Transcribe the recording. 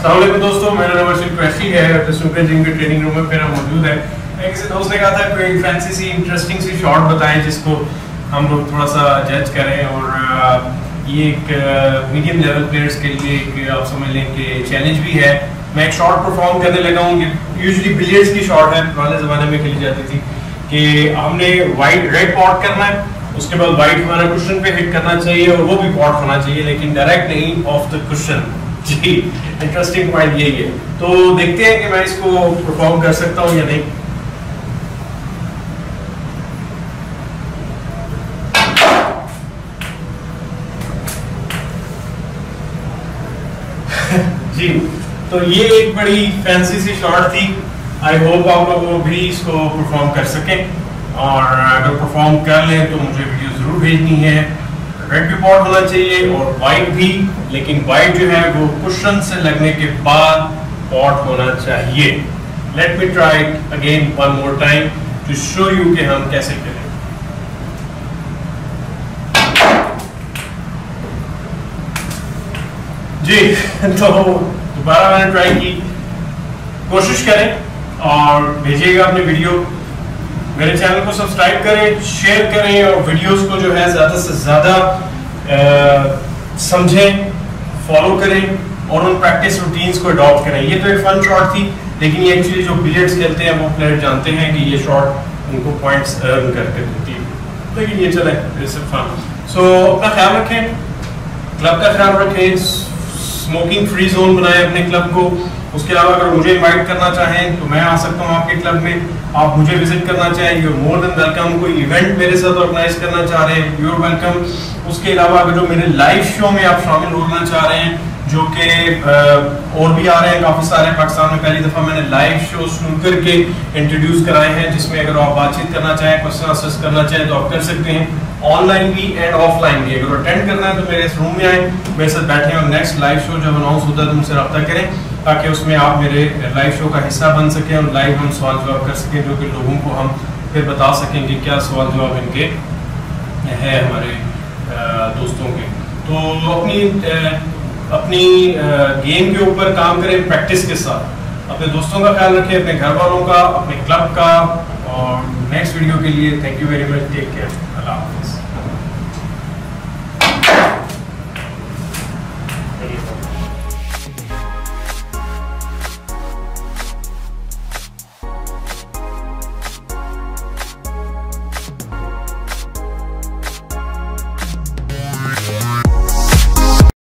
अस्सलाम वालेकुम दोस्तों, मेरा नाम अर्शद कुरैशी है। सुपर जिम के ट्रेनिंग रूम में मेरा मौजूद है। एक से दोस्त ने कहा था कोई फैंसी सी इंटरेस्टिंग सी शॉट बताएं जिसको हम लोग थोड़ा सा जज करें, और ये एक मीडियम लेवल प्लेयर्स के लिए एक आप समझ लें कि चैलेंज भी है। मैं एक शॉट परफॉर्म करने लगा हूँ। यूजुअली बिलियर्ड्स की शॉट है, पुराने ज़माने में खेली जाती थी कि हमने वाइट रेड पॉट करना है, उसके बाद वाइट हमारा कुशन पे हिट करना चाहिए और वो भी पॉट होना चाहिए, लेकिन डायरेक्ट नहीं, ऑफ द कुशन। जी, इंटरेस्टिंग पॉइंट यही है। तो देखते हैं कि मैं इसको परफॉर्म कर सकता हूँ या नहीं। जी, तो ये एक बड़ी फैंसी सी शॉट थी। आई होप आप लोग भी इसको परफॉर्म कर सकें, और अगर परफॉर्म कर लें तो मुझे वीडियो जरूर भेजनी है। रेड भी पॉट होना चाहिए और वाइट भी, लेकिन वाइट जो है वो कुशन से लगने के बाद पॉट होना चाहिए। Let me try it again one more time to show you कि हम कैसे करें। जी, तो दोबारा मैंने ट्राई की। कोशिश करें और भेजिएगा अपनी वीडियो। मेरे चैनल को सब्सक्राइब करें, शेयर करें और वीडियोस को जो है ज़्यादा से ज़्यादा समझें, फॉलो करें और उन प्रैक्टिस रूटीन्स को अडॉप्ट करें। ये तो एक फन शॉट थी, लेकिन ये एक्चुअली जो बिलियर्ड्स खेलते हैं वो प्लेयर जानते हैं कि ये शॉट उनको पॉइंट्स अर्न करके देती है, लेकिन ये चले फन। सो अपना ख्याल रखें, क्लब का ख्याल रखें, स्मोकिंग फ्री जोन बनाएं अपने क्लब को। उसके अलावा अगर मुझे इनवाइट करना चाहें तो मैं आ सकता हूँ आपके क्लब में। आप मुझे विजिट करना चाहें, you are more than welcome. कोई इवेंट मेरे साथ ऑर्गेनाइज करना चाह रहे हैं, यू आर वेलकम। उसके अलावा अगर जो मेरे लाइव शो में आप शामिल होना चाह रहे हैं, जो कि और भी आ रहे हैं काफ़ी सारे, पाकिस्तान में पहली दफ़ा मैंने लाइव शो स्नूकर के इंट्रोड्यूस कराए हैं, जिसमें अगर आप बातचीत करना चाहें, क्वेश्चन आंसर्स करना चाहें तो आप कर सकते हैं, ऑनलाइन भी एंड ऑफलाइन भी। अगर अटेंड करना है तो मेरे इस रूम में आए, मेरे साथ बैठे और नेक्स्ट लाइव शो जब अनाउंस होता है तो मुझसे रब्ता करें, ताकि उसमें आप मेरे लाइव शो का हिस्सा बन सकें और लाइव हम सवाल जवाब कर सकें, जो कि लोगों को हम फिर बता सकें कि क्या सवाल जवाब इनके है हमारे दोस्तों के। तो अपनी गेम के ऊपर काम करें प्रैक्टिस के साथ। अपने दोस्तों का ख्याल रखें, अपने घर वालों का, अपने क्लब का। और नेक्स्ट वीडियो के लिए thank you very much, take care.